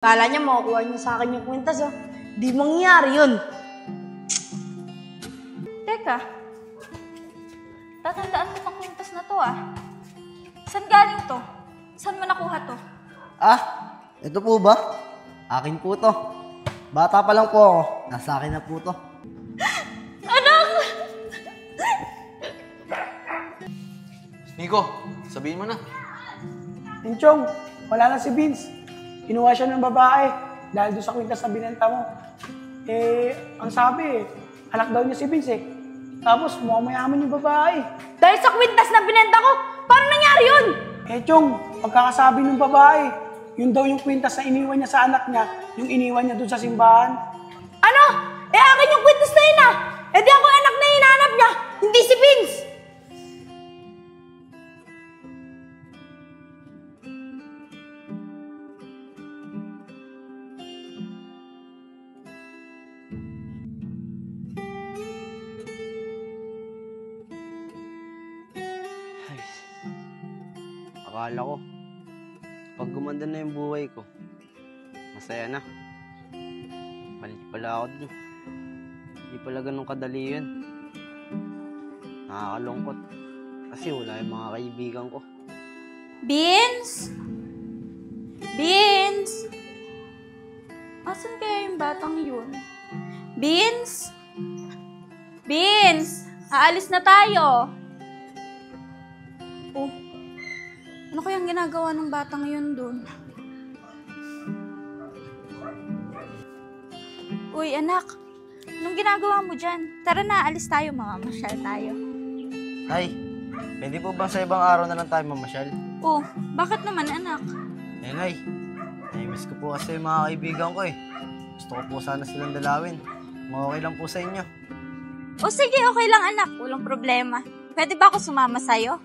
Kala niya makukuha niya sa akin yung kwintas, ah. Di mangyayari yun. Teka, tatandaan mo itong kwintas na to ah. Saan galing to? Saan mo nakuha to? Ah, ito po ba? Akin po to. Bata pa lang po ako. Nasa akin na po to. Anak! Nico, sabihin mo na. Tinchong, wala na si Vince. Kinuha siya ng babae dahil doon sa kwintas na binenta mo. Ang sabi anak daw niya si Vince eh. Tapos mukhang mayaman yung babae. Dahil sa kwintas na binenta ko, paano nangyari yun? Chong, pagkakasabi ng babae, yun daw yung kwintas na iniwan niya sa anak niya, yung iniwan niya doon sa simbahan. Ano? Akin yung kwintas na yun, ah. Di ako yung anak na hinahanap niya, hindi si Vince. Ay, akala ko, pag gumanda na yung buhay ko, masaya na. Mali pala ako dun. Hindi pala ganun kadali yun. Nakakalungkot. Kasi wala yung mga kaibigan ko. Beans? Beans? Asan kaya yung batang yun? Beans? Beans! Aalis na tayo! Oh, ano kayang ginagawa ng batang yun dun? Uy, anak. Anong ginagawa mo dyan? Tara na, alis tayo. Mamamasyal tayo. Ay, pwede po ba sa ibang araw na lang tayo mamasyal? Oh, bakit naman, anak? Eh, Nay, nai-miss ko po kasi yung mga kaibigan ko eh. Gusto ko po sana silang dalawin. Okay lang po sa inyo. O sige, okay lang, anak. Walang problema. Pwede ba ako sumama sa'yo?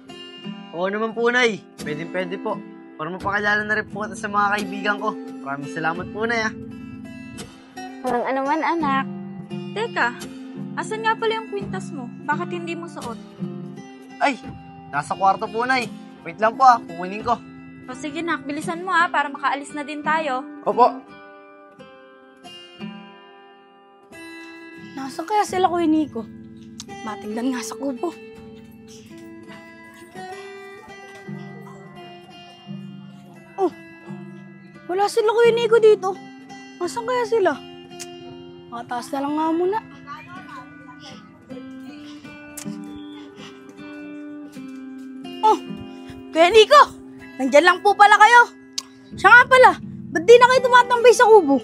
Oo naman po, Nay. Pwede po. Para mapakilala na rin po kita sa mga kaibigan ko. Maraming salamat po, Nay, ah. Parang ano man, anak. Teka, asan nga pala yung kwintas mo? Bakit hindi mo suot? Ay, nasa kwarto po, Nay. Wait lang po, ah. Kukunin ko. O sige, nak. Bilisan mo, para makaalis na din tayo. Opo. Nasaan kaya sila, Kuya Nico? Matignan nga sa kubo. Oh, wala sila, Kuya Nico, dito. Nasaan kaya sila? Makataas na lang nga muna. Oh, Kuya Nico! Nandyan lang po pala kayo. Siya nga pala, ba't di na kayo tumatambay sa kubo?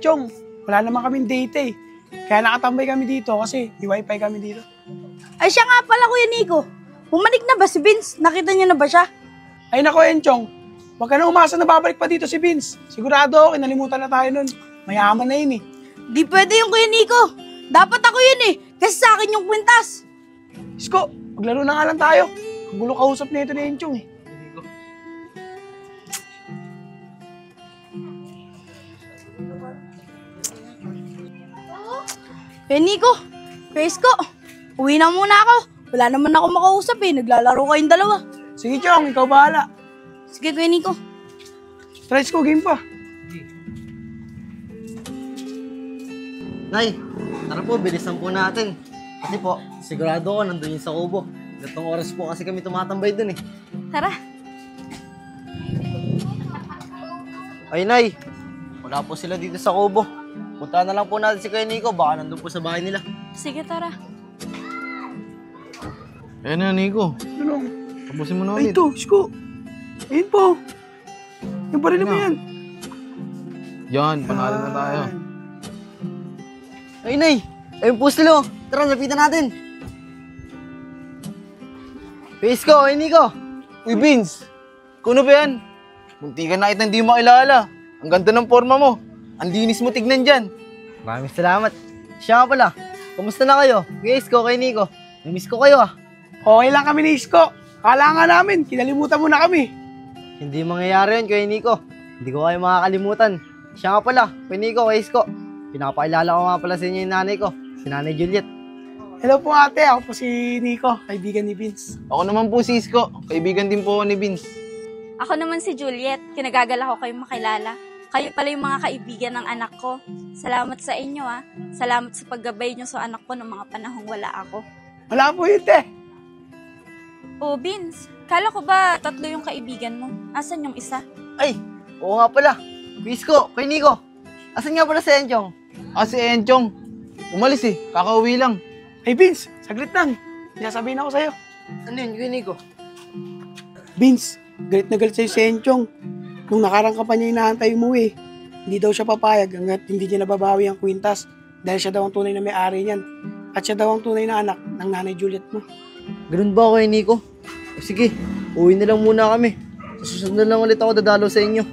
Chong, wala naman kaming date eh. Kaya nakatambay kami dito kasi may wifi kami dito. Ay siya nga pala, Kuya Nico. Bumalik na ba si Vince? Nakita niyo na ba siya? Ay nako, Chong, huwag ka na umasa na babalik pa dito si Vince. Sigurado ako, kinalimutan na tayo nun. Mayaman na yun eh. Di pwede yung Kuya Nico. Dapat ako yun eh. Kasi sa akin yung kwintas. Isko, maglaro na nga lang tayo. Ang gulo kausap na ito ni Chong eh. Kuya Nico, Kuya Isko, uwi na muna ako. Wala naman ako makausap eh. Naglalaro kayong dalawa. Sige Chong, ikaw bahala. Sige, Kuya Nico. Try ko, game pa. Nay, tara po, bilisan po natin. Kasi po, sigurado ko nandun yung sa kubo. Gatong oras po kasi kami tumatambay dun eh. Tara. Ay, Nay, wala po sila dito sa kubo. Punta na lang po natin si Kuya Nico, baka nandun po sa bahay nila. Sige, tara. Ayan na, Nico. Tulong. Tapusin mo na Ay, ulit. ito, Isko. Ayun po. Yung baril mo yan. Yan, panalo na tayo. Ay, Nay, ayun po sila. Tara, lapitan natin. Isko, Kuya Nico. Uy, Vince. Kuno ba yan? Munti ka na kita hindi mo makilala. Ang ganda ng forma mo. Ang linis mo tignan dyan. Maraming salamat. Siya nga pala, kamusta na kayo? Kuya Isko, Kuya Nico. Namiss ko kayo ah. Okay lang kami ni Isko. Kala nga namin, kinalimutan mo na kami. Hindi mangyayari yun, Kuya Nico. Hindi ko kayo makakalimutan. Siya nga pala, Kuya Nico, Kuya Isko. Pinapakilala ko nga pala sa inyo yung nanay ko, si Nanay Juliet. Hello po ate, ako po si Nico, kaibigan ni Vince. Ako naman po si Isko. Kaibigan din po ako ni Vince. Ako naman si Juliet. Kinagagala ko kayong makilala. Kayo pala yung mga kaibigan ng anak ko. Salamat sa inyo ah. Salamat sa paggabay nyo sa anak ko noong mga panahong wala ako. Wala po yun, te. Oh, Vince, kala ko ba 3 yung kaibigan mo? Asan yung isa? Ay, oo nga pala. Quiz ko, kay Nico. Asan nga pala si Enchong? Si Enchong. Umalis eh. Kakauwi lang. Hey, Vince, saglit lang. Sasabihin ako sa'yo. Ano yun, kay Nico? Vince, galit na galit sa'yo si Enchong. Nung nakarang ka pa niya hinahantay umuwi, hindi daw siya papayag hanggat hindi niya nababawi ang kwintas dahil siya daw ang tunay na may-ari niyan. At siya daw ang tunay na anak ng nanay Juliet mo. Ganun ba kay Nico? Sige, uwi na lang muna kami. Sa susunod na lang ulit ako dadalo sa inyo.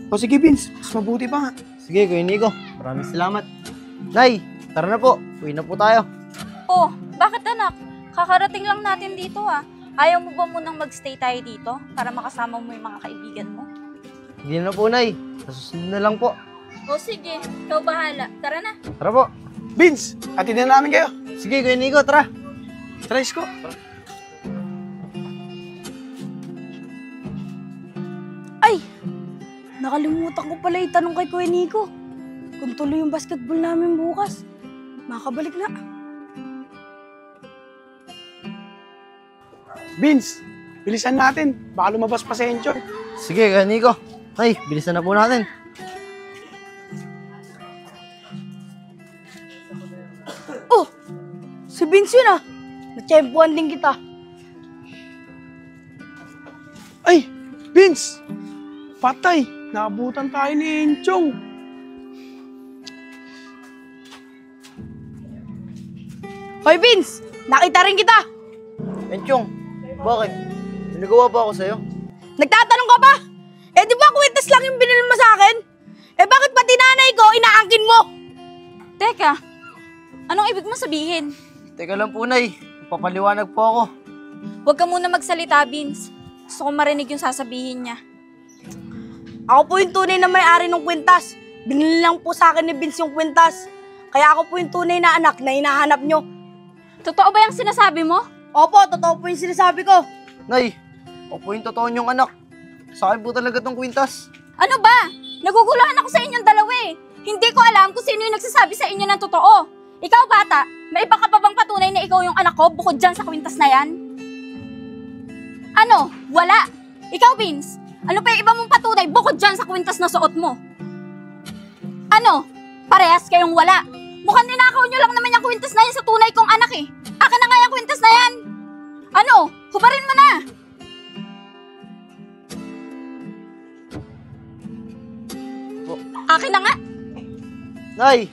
O sige, Vince, mas mabuti pa nga. Sige, Kuya Nico. Maraming salamat. Nay, tara na po. Uwi na po tayo. Oh, bakit anak? Kakarating lang natin dito ah. Ayaw mo ba munang magstay tayo dito para makasama mo yung mga kaibigan mo? Hindi na po, Nay. Sa susunod na lang po. O sige, ikaw bahala. Tara na. Tara po. Vince, atid na namin kayo. Sige, Kuya Nico, tara. Tries ko. Ay! Nakalimutan ko pala itanong kay Kuya Nico. Kung tuloy yung basketball namin bukas. Makabalik na. Vince, bilisan natin. Baka lumabas pa si Enchong. Sige, Kuya Nico. Nay, bilisan na po natin. Oh! Si Vince yun ah. Natsyempuan din kita. Ay, Vince! Patay! Naabutan tayo ni Enchong. Hoy Vince! Nakita rin kita! Enchong, bakit? May nagawa ba ako sa'yo? Nagtatanong ka pa? Eh di ba kwintas lang yung binili mo sa akin? Eh bakit pati nanay ko inaangkin mo? Teka, anong ibig mo sabihin? Teka lang po, Nay. Papaliwanag po ako. Huwag ka muna magsalita, Vince. Gusto ko marinig yung sasabihin niya. Ako po yung tunay na may-ari ng kwintas. Binili lang po sa akin ni Vince yung kwintas. Kaya ako po yung tunay na anak na hinahanap nyo. Totoo ba yung sinasabi mo? Opo, totoo po yung sinasabi ko. Nay, ako po yung totoo niyong anak. Sa akin po talaga tong kwintas. Ano ba? Naguguluhan ako sa inyong dalawa eh. Hindi ko alam kung sino yung nagsasabi sa inyo ng totoo. Ikaw bata, may iba ka pa bang patunay na ikaw yung anak ko bukod dyan sa kwintas na yan? Ano? Wala. Ikaw, Vince, ano pa yung iba mong patunay bukod dyan sa kwintas na suot mo? Ano? Parehas kayong wala. Mukhang ninakaw nyo lang naman yung kwintas na yan sa tunay kong anak eh. Akin na nga yung kwintas na yan. Ano? Hubarin mo na. Akin na nga. Nay,